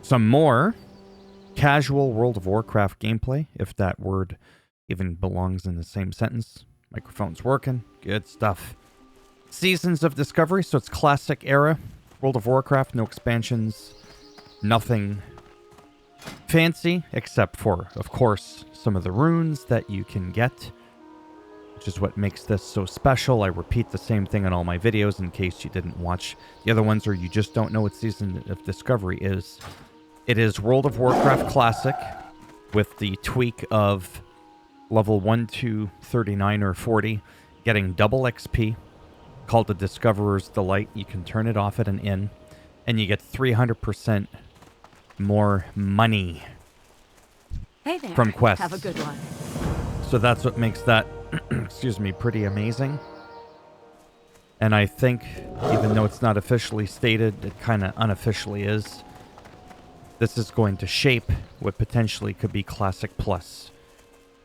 some more casual World of Warcraft gameplay, if that word even belongs in the same sentence. Microphone's working. Good stuff. Seasons of Discovery, so it's classic era World of Warcraft, no expansions, nothing fancy, except for, of course, some of the runes that you can get, which is what makes this so special. I repeat the same thing in all my videos in case you didn't watch the other ones or you just don't know what Season of Discovery is. It is World of Warcraft Classic with the tweak of level 1 to 39 or 40, getting double XP, called the Discoverer's Delight. You can turn it off at an inn, and you get 300% more money from quests. Have a good one. So that's what makes that, excuse me, pretty amazing. And I think, even though it's not officially stated, it kind of unofficially is. This is going to shape what potentially could be Classic Plus.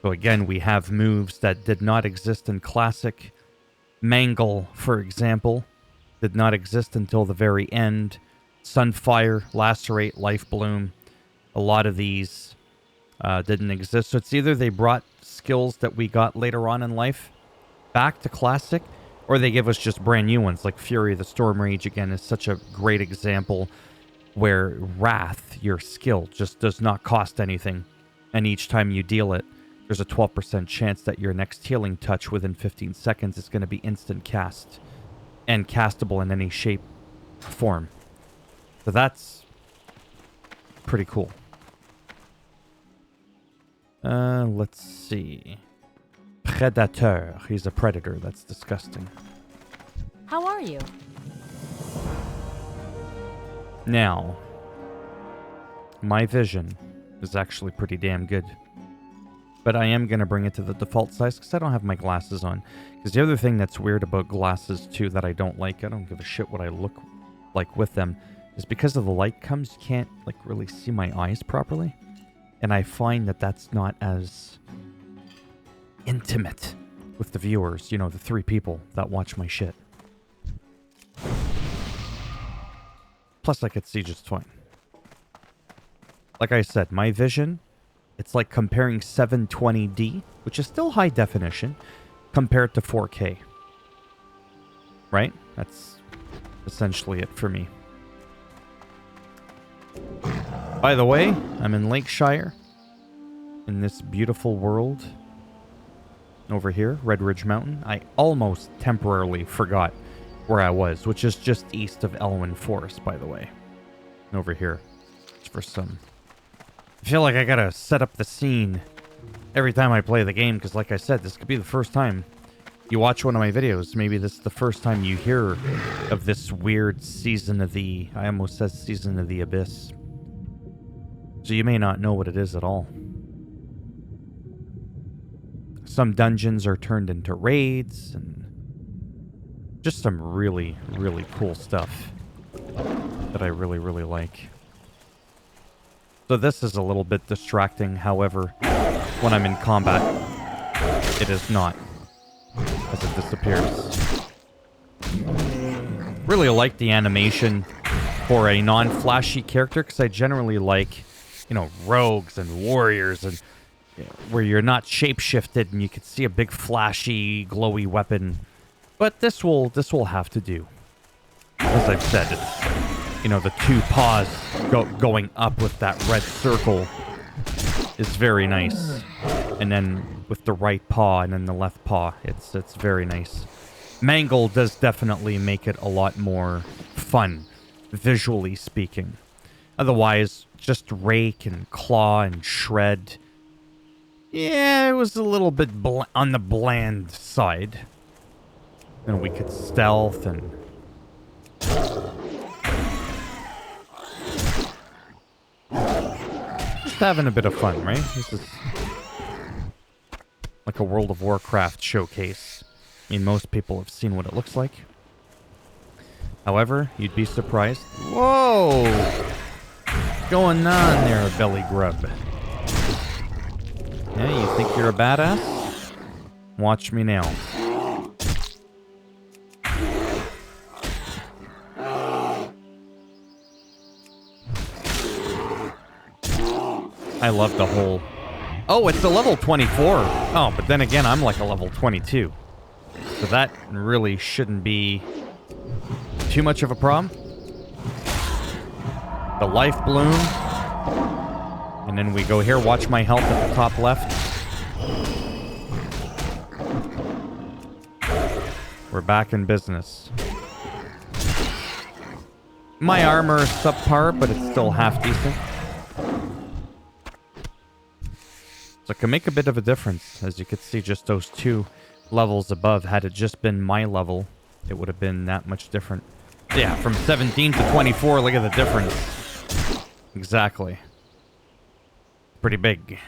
So again, we have moves that did not exist in Classic. Mangle, for example, did not exist until the very end. Sunfire, Lacerate, Life Bloom, a lot of these didn't exist. So it's either they brought skills that we got later on in life back to Classic, or they give us just brand new ones, like Fury the Storm Rage, again, is such a great example where Wrath, your skill, just does not cost anything. And each time you deal it, there's a 12% chance that your next healing touch within 15 seconds is going to be instant cast and castable in any shape, form. So that's pretty cool. Let's see. Predator. He's a predator. That's disgusting. How are you? Now, my vision is actually pretty damn good. But I am going to bring it to the default size because I don't have my glasses on. Because the other thing that's weird about glasses, too, that I don't like, I don't give a shit what I look like with them, is because of the light comes, you can't, like, really see my eyes properly. And I find that that's not as intimate with the viewers, you know, the 3 people that watch my shit. Plus, I could see just fine. Like I said, my vision, it's like comparing 720D, which is still high definition, compared to 4K. Right? That's essentially it for me. By the way, I'm in Lakeshire, in this beautiful world over here, Red Ridge Mountain. I almost temporarily forgot where I was, which is just east of Elwyn Forest, by the way. Over here. It's for some... I feel like I gotta set up the scene every time I play the game, because like I said, this could be the first time you watch one of my videos. Maybe this is the first time you hear of this weird Season of the... I almost said Season of the Abyss. So you may not know what it is at all. Some dungeons are turned into raids, and just some really, really cool stuff that I really, really like. So this is a little bit distracting, however, when I'm in combat, it is not, as it disappears. Really like the animation for a non-flashy character, because I generally like, you know, rogues and warriors, and you know, where you're not shape-shifted and you can see a big flashy, glowy weapon. But this will have to do. As I've said, it's, you know, the 2 paws going up with that red circle is very nice. And then with the right paw and then the left paw, it's very nice. Mangle does definitely make it a lot more fun, visually speaking. Otherwise, just rake and claw and shred. Yeah, it was a little bit on the bland side. And we could stealth and... just having a bit of fun, right? This is like a World of Warcraft showcase. I mean, most people have seen what it looks like. However, you'd be surprised. Whoa! What's going on there, belly grub? Yeah, you think you're a badass? Watch me now. I love the whole... Oh, it's a level 24. Oh, but then again, I'm like a level 22. So that really shouldn't be too much of a problem. The life bloom. And then we go here. Watch my health at the top left. We're back in business. My armor is subpar, but it's still half decent. So it can make a bit of a difference. As you can see, just those 2 levels above. Had it just been my level, it would have been that much different. Yeah, from 17 to 24, look at the difference. Exactly. Pretty big.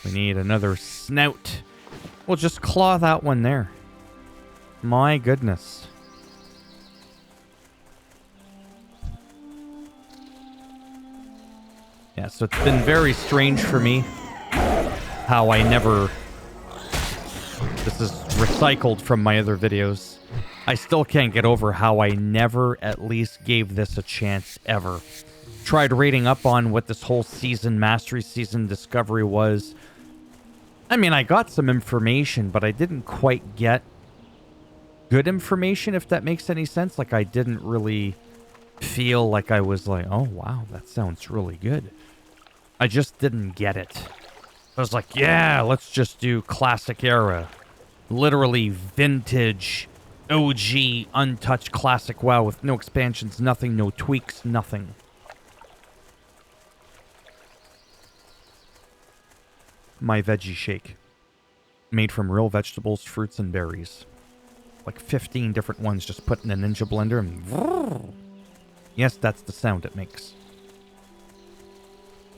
We need another snout. We'll just claw that one there. My goodness. Yeah, so it's been very strange for me how I never... This is recycled from my other videos. I still can't get over how I never at least gave this a chance ever. Tried reading up on what this whole season, Mastery Season Discovery was. I mean, I got some information, but I didn't quite get good information, if that makes any sense. Like, I didn't really feel like I was like, oh, wow, that sounds really good. I just didn't get it. I was like, yeah, let's just do classic era. Literally vintage, OG, untouched classic WoW with no expansions, nothing, no tweaks, nothing. My veggie shake. Made from real vegetables, fruits, and berries. Like 15 different ones just put in a Ninja blender and... Yes, that's the sound it makes.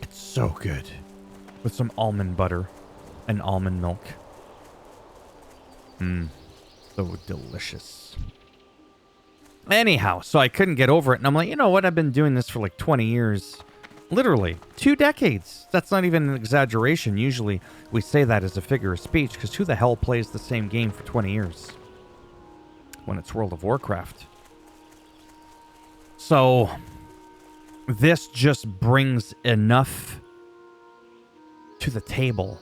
It's so good. With some almond butter and almond milk. Mmm. So delicious. Anyhow, so I couldn't get over it. And I'm like, you know what? I've been doing this for like 20 years. Literally. 2 decades. That's not even an exaggeration. Usually we say that as a figure of speech. Because who the hell plays the same game for 20 years? When it's World of Warcraft. So... This just brings enough to the table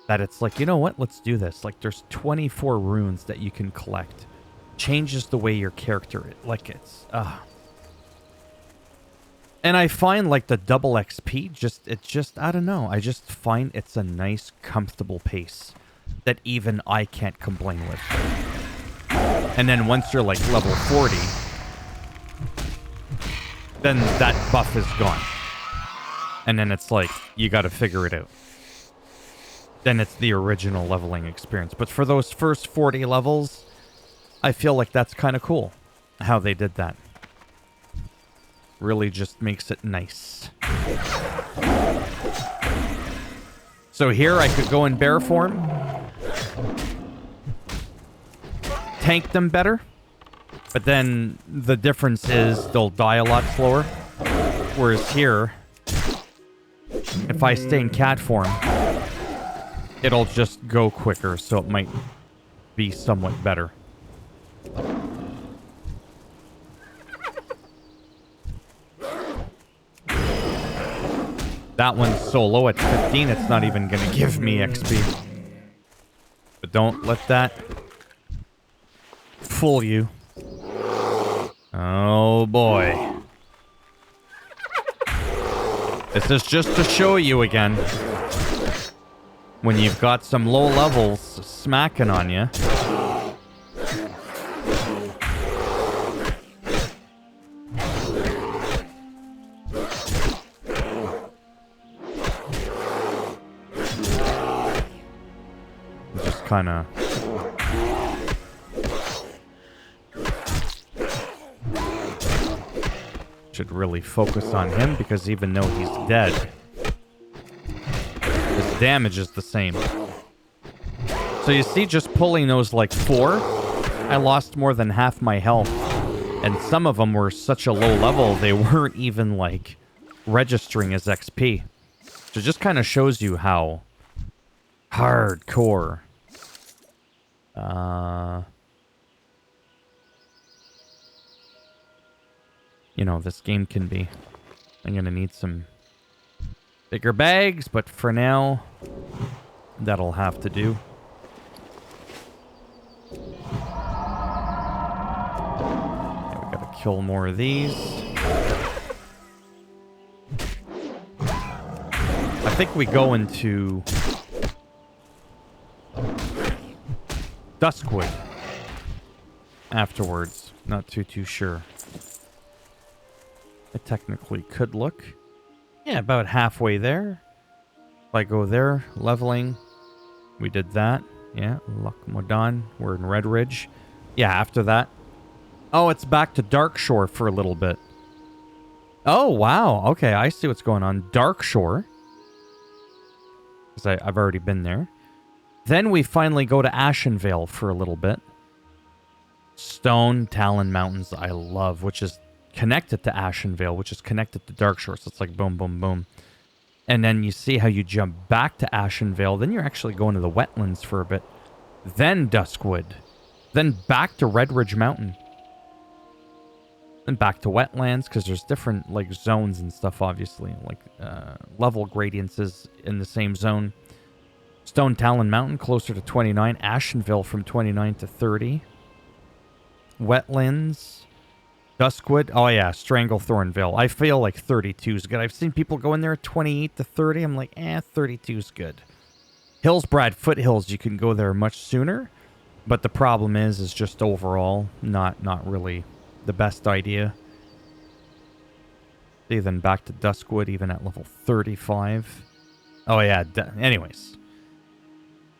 that it's like, you know what? Let's do this. Like, there's 24 runes that you can collect. Changes the way your character... Like, it's... And I find, like, the double XP, it's just, I don't know. I just find it's a nice, comfortable pace that even I can't complain with. And then once you're, like, level 40... then that buff is gone. And then it's like, you gotta figure it out. Then it's the original leveling experience. But for those first 40 levels, I feel like that's kind of cool. How they did that. Really just makes it nice. So here I could go in bear form. Tank them better. But then the difference is they'll die a lot slower. Whereas here, if I stay in cat form, it'll just go quicker, so it might be somewhat better. That one's so low at 15, it's not even going to give me XP. But don't let that fool you. Oh boy. This is just to show you again. When you've got some low levels smacking on you. Just kind of... should really focus on him, because even though he's dead, his damage is the same. So you see, just pulling those like 4, I lost more than half my health. And some of them were such a low level, they weren't even like registering as XP. So it just kind of shows you how hardcore you know, this game can be. I'm going to need some bigger bags, but for now, that'll have to do. Yeah, we gotta kill more of these. I think we go into Duskwood afterwards. Not too sure. I technically could look. Yeah, about halfway there. If I go there, leveling. We did that. Yeah, Lochmodan. We're in Red Ridge. Yeah, after that. Oh, it's back to Darkshore for a little bit. Oh, wow. Okay, I see what's going on. Darkshore. Because I've already been there. Then we finally go to Ashenvale for a little bit. Stone Talon Mountains I love, which is connected to Ashenvale, which is connected to Darkshore. So it's like boom, boom, boom. And then you see how you jump back to Ashenvale. Then you're actually going to the wetlands for a bit. Then Duskwood. Then back to Red Ridge Mountain. Then back to wetlands, because there's different like zones and stuff, obviously. Like level gradients is in the same zone. Stone Talon Mountain, closer to 29. Ashenvale from 29 to 30. Wetlands. Duskwood. Oh, yeah. Stranglethornvale. I feel like 32 is good. I've seen people go in there at 28 to 30. I'm like, 32 is good. Hillsbrad Foothills, you can go there much sooner. But the problem is just overall not really the best idea. See, then back to Duskwood, even at level 35. Oh, yeah. Anyways.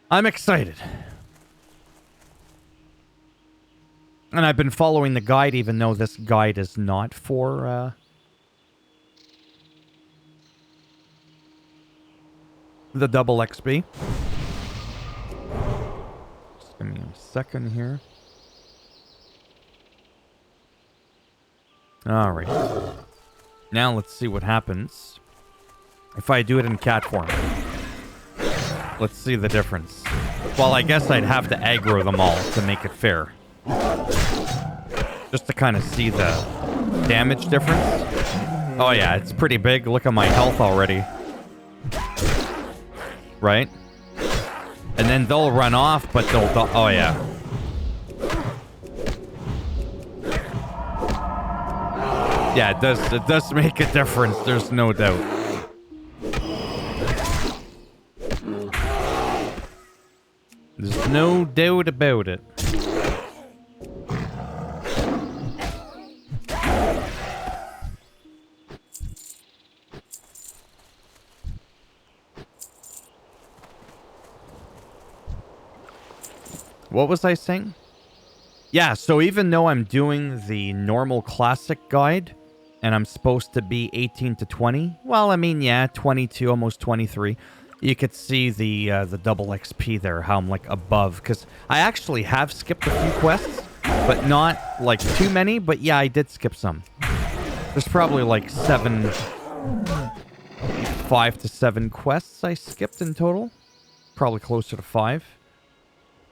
I'm excited. And I've been following the guide, even though this guide is not for the double XP. Just give me a second here. Alright. Now let's see what happens if I do it in cat form. Let's see the difference. Well, I guess I'd have to aggro them all to make it fair. Just to kind of see the damage difference. Oh yeah, it's pretty big. Look at my health already. Right? And then they'll run off, but they'll... Oh yeah. Yeah, it does make a difference. There's no doubt. There's no doubt about it. What was I saying? Yeah, so even though I'm doing the normal classic guide, and I'm supposed to be 18 to 20, well, I mean, yeah, 22, almost 23. You could see the double XP there, how I'm like above, because I actually have skipped a few quests, but not like too many, but yeah, I did skip some. There's probably like 5 to 7 quests I skipped in total. Probably closer to 5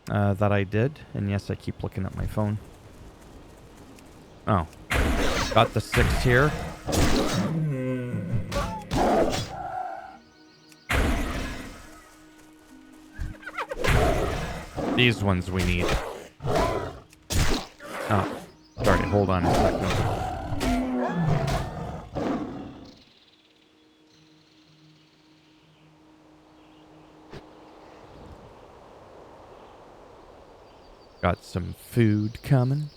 that I did. And yes, I keep looking at my phone. Oh. Got the 6 here. These ones we need. Oh. Sorry, hold on a second. Got some food coming.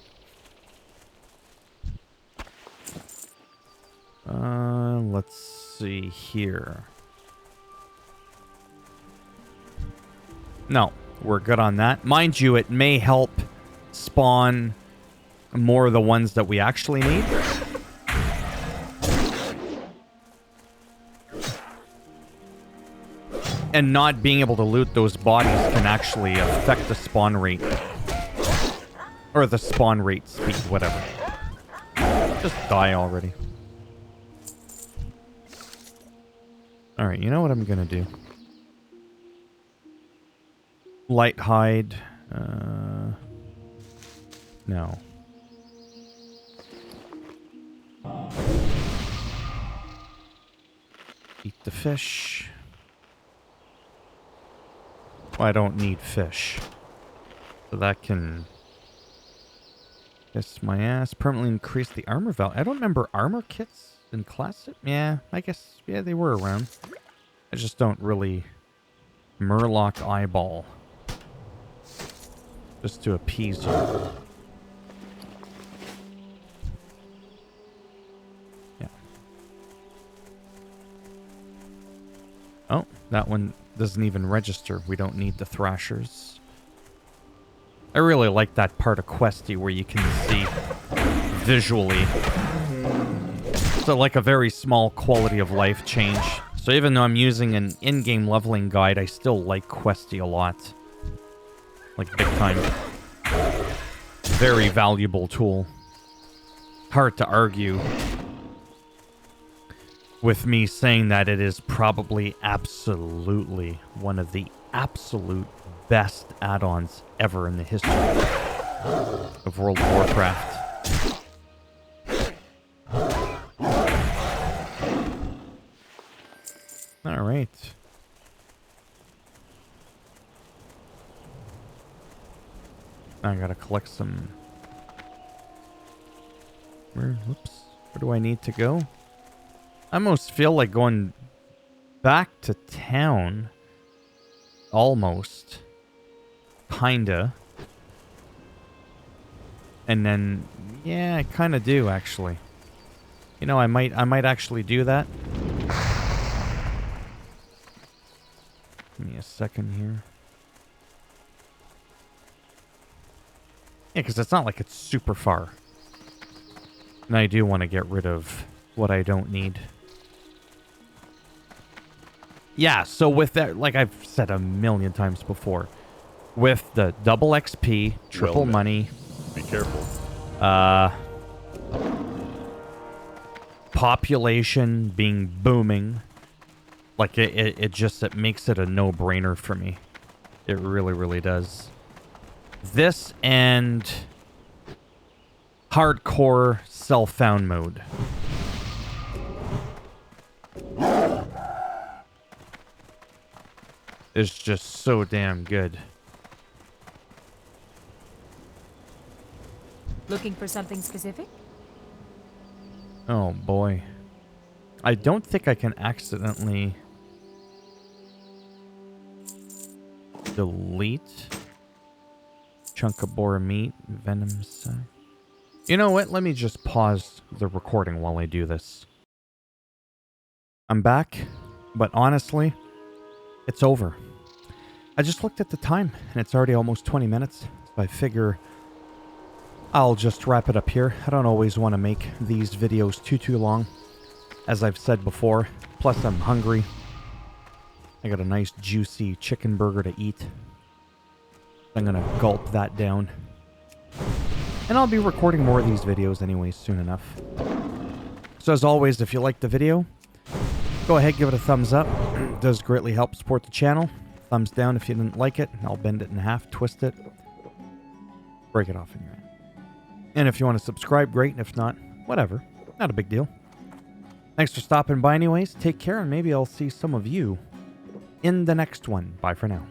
Let's see here. No, we're good on that. Mind you, it may help spawn more of the ones that we actually need. And not being able to loot those bodies can actually affect the spawn rate. Or the spawn rate speed, whatever. Just die already. Alright, you know what I'm gonna do? Light hide. No. fish. Well, I don't need fish. So that can... Kiss my ass. Permanently increase the armor value. I don't remember armor kits in Classic. Yeah, I guess, yeah, they were around. I just don't really... Murloc eyeball. Just to appease you. Yeah. Oh, that one doesn't even register. We don't need the thrashers. I really like that part of Questy where you can see visually. So like a very small quality of life change. So even though I'm using an in-game leveling guide, I still like Questy a lot. Like big time. Very valuable tool. Hard to argue with me saying that it is probably absolutely one of the absolute best add-ons ever in the history of World of Warcraft. All right. I gotta collect some... Whoops. Where do I need to go? I almost feel like going back to town. Almost. Kinda. And then... Yeah, I kinda do, actually. You know, I might actually do that. Give me a second here. Yeah, because it's not like it's super far. And I do want to get rid of what I don't need. Yeah, so with that, like I've said a million times before, with the double XP, triple money... Be careful. Population being booming. Like, it makes it a no-brainer for me. It really, really does. This and hardcore self-found mode. Is just so damn good. Looking for something specific? Oh boy. I don't think I can accidentally delete chunk of boar meat, venom sac. You know what? Let me just pause the recording while I do this. I'm back, but honestly, it's over. I just looked at the time, and it's already almost 20 minutes, so I figure I'll just wrap it up here. I don't always want to make these videos too long, as I've said before. Plus, I'm hungry. I got a nice, juicy chicken burger to eat. I'm going to gulp that down. And I'll be recording more of these videos anyways soon enough. So as always, if you liked the video, go ahead, give it a thumbs up. It does greatly help support the channel. Thumbs down if you didn't like it. I'll bend it in half, twist it, break it off in your hand. And if you want to subscribe, great. And if not, whatever. Not a big deal. Thanks for stopping by anyways. Take care, and maybe I'll see some of you in the next one. Bye for now.